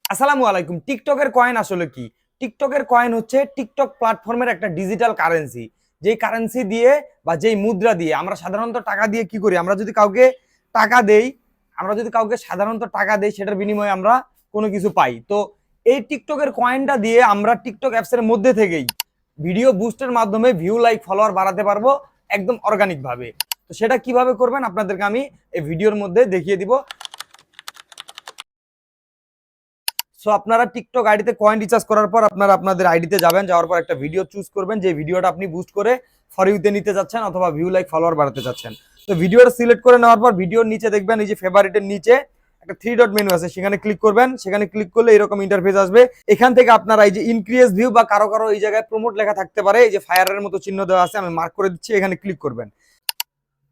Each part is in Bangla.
আসসালামু আলাইকুম। টিকটকের কয়েন আসলে কি? টিকটকের কয়েন হচ্ছে টিকটক প্ল্যাটফর্মের একটা ডিজিটাল কারেন্সি। যেই কারেন্সি দিয়ে বা যেই মুদ্রা দিয়ে আমরা সাধারণত টাকা দিয়ে কি করি? টাকা দেই, আমরা যদি কাউকে সাধারণত টাকা দেই সেটার বিনিময়ে আমরা কোনো কিছু পাই। তো এই টিকটকের কয়েনটা দিয়ে আমরা টিকটক অ্যাপসের মধ্যে থেকেই ভিডিও বুস্টের মাধ্যমে ভিউ, লাইক, ফলোয়ার বাড়াতে পারবো একদম অর্গানিক ভাবে। তো সেটা কিভাবে করবেন আপনাদেরকে আমি এই ভিডিওর মধ্যে দেখিয়ে দিব। সো আপনারা টিকটক আইডিতে কয়েন রিচার্জ করার পর আপনারা আপনাদের আইডিতে যাবেন, যাওয়ার পর একটা ভিডিও চুজ করবেন যে ভিডিওটা আপনি বুস্ট করে ফর ইউতে নিতে যাচ্ছেন অথবা ভিউ, লাইক, ফলোয়ার বাড়াতে চাচ্ছেন। তো ভিডিওটা সিলেক্ট করে নেওয়ার পর ভিডিওর নিচে দেখবেন এই যে ফেভারিটের নিচে একটা থ্রি ডট মেনু আছে, সেখানে ক্লিক করবেন। সেখানে ক্লিক করলে এরকম ইন্টারফেস আসবে। এখান থেকে আপনারা এই যে ইনক্রিজ ভিউ বা কারো কারো এই জায়গায় প্রমোট লেখা থাকতে পারে, এই যে ফায়ারের মতো চিহ্ন দেওয়া আছে, আমি মার্ক করে দিচ্ছি, এখানে ক্লিক করবেন।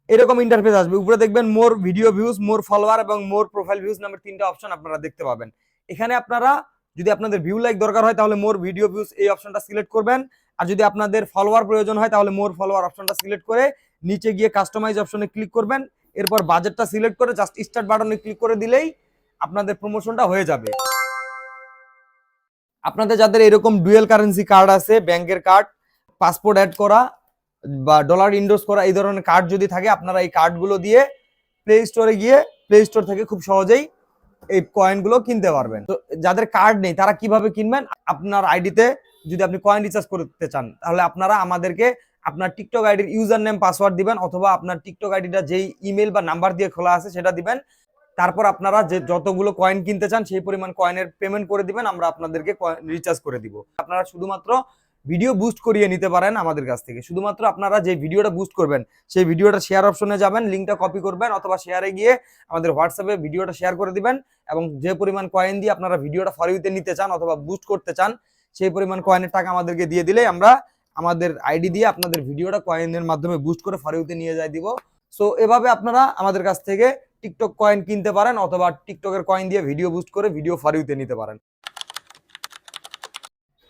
এরকম ইন্টারফেস আসবে। উপরে দেখবেন মোর ভিডিও ভিউজ, মোর ফলোয়ার এবং মোর প্রোফাইল ভিউজ নামের তিনটা অপশন আপনারা দেখতে পাবেন। এখানে আপনারা যদি আপনাদের ভিউ, লাইক দরকার হয় তাহলে মোর ভিডিও ভিউজ এই অপশনটা সিলেক্ট করবেন। আর যদি আপনাদের ফলোয়ার প্রয়োজন হয় তাহলে মোর ফলোয়ার অপশনটা সিলেক্ট করে নিচে গিয়ে কাস্টমাইজ অপশনে ক্লিক করবেন। এরপর বাজেটটা সিলেক্ট করে জাস্ট স্টার্ট বাটনে ক্লিক করে দিলেই আপনাদের প্রমোশনটা হয়ে যাবে। আপনাদের যাদের এরকম ডুয়েল কারেন্সি কার্ড আছে, ব্যাংকের কার্ড, পাসপোর্ট অ্যাড করা বা ডলার ইন্ডোর্স করা, এই ধরনের কার্ড যদি থাকে আপনারা এই কার্ডগুলো দিয়ে প্লে স্টোরে গিয়ে প্লে স্টোর থেকে খুব সহজেই এই কয়েনগুলো কিনতে পারবেন। তো যাদের কার্ড নেই তারা কিভাবে কিনবেন? আপনার আইডিতে যদি আপনি কয়েন রিচার্জ করতে চান তাহলে আপনারা আমাদেরকে আপনার টিকটক আইডির ইউজার নেম, পাসওয়ার্ড দিবেন অথবা আপনার টিকটক আইডিটা যেই ইমেল বা নাম্বার দিয়ে খোলা আছে সেটা দিবেন। তারপর আপনারা যে যতগুলো কয়েন কিনতে চান সেই পরিমাণ কয়েনের পেমেন্ট করে দিবেন, আমরা আপনাদেরকে রিচার্জ করে দিব। আপনারা শুধুমাত্র ভিডিও বুস্ট করিয়ে নিতে পারেন আমাদের কাছ থেকে। শুধুমাত্র আপনারা যে ভিডিওটা বুস্ট করবেন সেই ভিডিওটা শেয়ার অপশনে যাবেন, লিঙ্কটা কপি করবেন অথবা শেয়ারে গিয়ে আমাদের হোয়াটসঅ্যাপে ভিডিওটা শেয়ার করে দিবেন এবং যে পরিমাণ কয়েন দিয়ে আপনারা ভিডিওটা ফর ইউতে নিতে চান অথবা বুস্ট করতে চান সেই পরিমাণ কয়েনের টাকা আমাদেরকে দিয়ে দিলে আমরা আমাদের আইডি দিয়ে আপনাদের ভিডিওটা কয়েনের মাধ্যমে বুস্ট করে ফর ইউতে নিয়ে যাই দিব। সো এভাবে আপনারা আমাদের কাছ থেকে টিকটক কয়েন কিনতে পারেন অথবা টিকটকের কয়েন দিয়ে ভিডিও বুস্ট করে ভিডিও ফর ইউতে নিতে পারেন।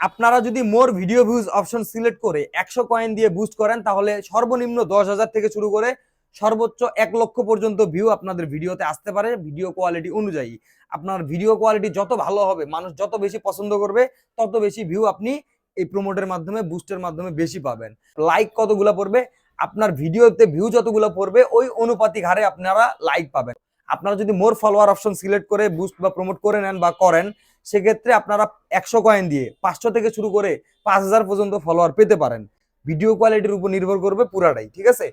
আপনারা যদি more video views option select করে 100 কয়েন দিয়ে বুস্ট করেন তাহলে সর্বনিম্ন 10,000 থেকে শুরু করে সর্বোচ্চ 1 লক্ষ পর্যন্ত ভিউ আপনাদের ভিডিওতে আসতে পারে ভিডিও কোয়ালিটি অনুযায়ী। আপনার ভিডিও কোয়ালিটি যত ভালো হবে, মানুষ যত বেশি পছন্দ করবে, তত বেশি ভিউ আপনি এই প্রমোটের মাধ্যমে, বুস্টের মাধ্যমে বেশি পাবেন। লাইক কতগুলো পড়বে, আপনার ভিডিওতে ভিউ যতগুলো পড়বে ওই অনুপাতিক হারে আপনারা লাইক পাবেন। আপনারা যদি মোর ফলোয়ার অপশন সিলেক্ট করে বুস্ট বা প্রমোট করে নেন বা করেন, সেক্ষেত্রে আপনারা 100 কয়েন দিয়ে 500 থেকে শুরু করে 5,000 পর্যন্ত ফলোয়ার পেতে পারেন। ভিডিও কোয়ালিটির উপর নির্ভর করবে পুরাটাই, ঠিক আছে?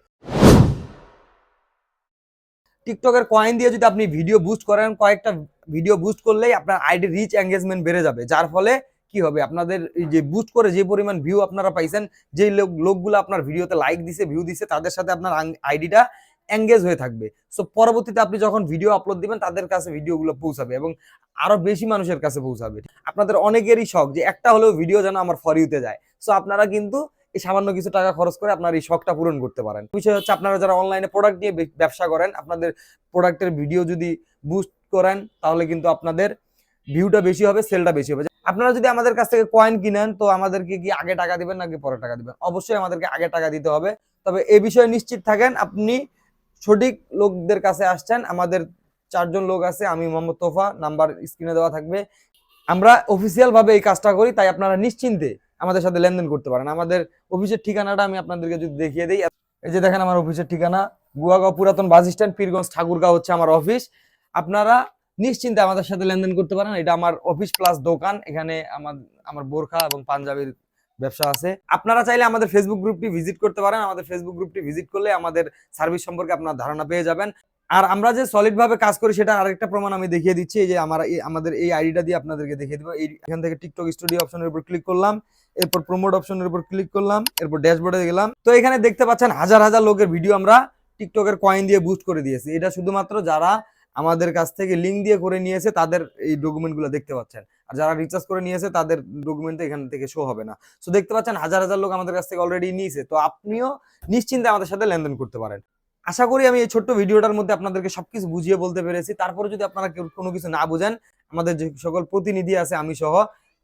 টিকটকের কয়েন দিয়ে যদি আপনি ভিডিও বুস্ট করেন, কয়েকটা ভিডিও বুস্ট করলেই আপনার আইডি রিচ এঙ্গেজমেন্ট বেড়ে যাবে, যার ফলে কি হবে, আপনাদের এই যে বুস্ট করে যে পরিমাণ ভিউ আপনারা পাইছেন, যেই লোকগুলো আপনার ভিডিওতে লাইক দিছে, ভিউ দিছে, তাদের সাথে আপনার আইডিটা এঙ্গেজ হয়ে থাকবে। সো পরবর্তীতে আপনি যখন ভিডিও আপলোড দিবেন তাদের কাছে ভিডিওগুলো পৌঁছাবে এবং আরো বেশি মানুষের কাছে পৌঁছাবে। আপনাদের অনেকেরই শখ যে একটা হলেও ভিডিও যেন আমার ফর ইউতে যায়। সো আপনারা কিন্তু এই সামান্য কিছু টাকা খরচ করে আপনার এই শখটা পূরণ করতে পারেন। বিষয় হচ্ছে আপনারা যারা অনলাইনে প্রোডাক্ট নিয়ে ব্যবসা করেন, আপনাদের প্রোডাক্টের ভিডিও যদি বুস্ট করেন তাহলে কিন্তু আপনাদের ভিউটা বেশি হবে, সেলটা বেশি হবে। আপনারা যদি আমাদের কাছ থেকে কয়েন কিনেন তো আমাদেরকে কি আগে টাকা দিবেন নাকি পরে টাকা দিবেন? অবশ্যই আমাদেরকে আগে টাকা দিতে হবে। তবে এই বিষয়ে নিশ্চিত থাকেন আপনি সঠিক লোকদের কাছে আসছেন। আমাদের 4 জন লোক আছে, আমি মোহাম্মদ তোফা, নাম্বার স্ক্রিনে দেওয়া থাকবে। আমরা অফিসিয়াল ভাবে এই কাজটা করি, তাই আপনারা নিশ্চিন্তে আমাদের সাথে লেনদেন করতে পারেন। আমাদের অফিসের ঠিকানাটা আমি আপনাদেরকে যদি দেখিয়ে দিই, এই যে দেখেন আমার অফিসের ঠিকানা, গুয়াগাঁও পুরাতন বাস স্ট্যান্ড, পীরগঞ্জ ঠাকুরগাঁও হচ্ছে আমার অফিস। আপনারা নিশ্চিন্তে আমাদের সাথে লেনদেন করতে পারেন। এটা আমার অফিস প্লাস দোকান। এখানে আমার বোরখা এবং পাঞ্জাবির ব্যবসা আছে। আপনারা চাইলে আমাদের ফেসবুক গ্রুপটি ভিজিট করতে পারেন। আমাদের ফেসবুক গ্রুপটি ভিজিট করলে আমাদের সার্ভিস সম্পর্কে আপনার ধারণা পেয়ে যাবেন। আর আমরা যে সলিড ভাবে কাজ করি সেটা আরেকটা প্রমাণ আমি দেখিয়ে দিচ্ছি। এই যে আমাদের এই আইডিটা দিয়ে আপনাদেরকে দেখিয়ে দিব। এখান থেকে টিকটক স্টুডিও অপশনের উপর ক্লিক করলাম, এরপর প্রমোট অপশনের উপর ক্লিক করলাম, এরপর ড্যাশবোর্ডে গেলাম। তো এখানে দেখতে পাচ্ছেন হাজার হাজার লোকের ভিডিও আমরা টিকটকের কয়েন দিয়ে বুস্ট করে দিয়েছি। এটা শুধুমাত্র যারা আমাদের কাছ থেকে লিঙ্ক দিয়ে করে নিয়েছে তাদের এই ডকুমেন্টগুলো দেখতে পাচ্ছেন। আর যারা রিচার্জ করে নিয়েছে তাদের ডকুমেন্ট এখান থেকে শো হবে না। সো দেখতে পাচ্ছেন হাজার হাজার লোক আমাদের কাছ থেকে অলরেডি নিয়েছে। তো আপনিও নিশ্চিন্তে আমাদের সাথে লেনদেন করতে পারেন। আশা করি আমি এই ছোট্ট ভিডিওটার মধ্যে আপনাদেরকে সবকিছু বুঝিয়ে বলতে পেরেছি। তারপরে যদি আপনারা কেউ কোনো কিছু না বুঝেন, আমাদের যে সকল প্রতিনিধি আছে আমি সহ,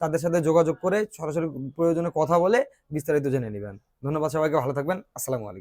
তাদের সাথে যোগাযোগ করে সরাসরি প্রয়োজনে কথা বলে বিস্তারিত জেনে নেবেন। ধন্যবাদ সবাইকে, ভালো থাকবেন। আসসালামু আলাইকুম।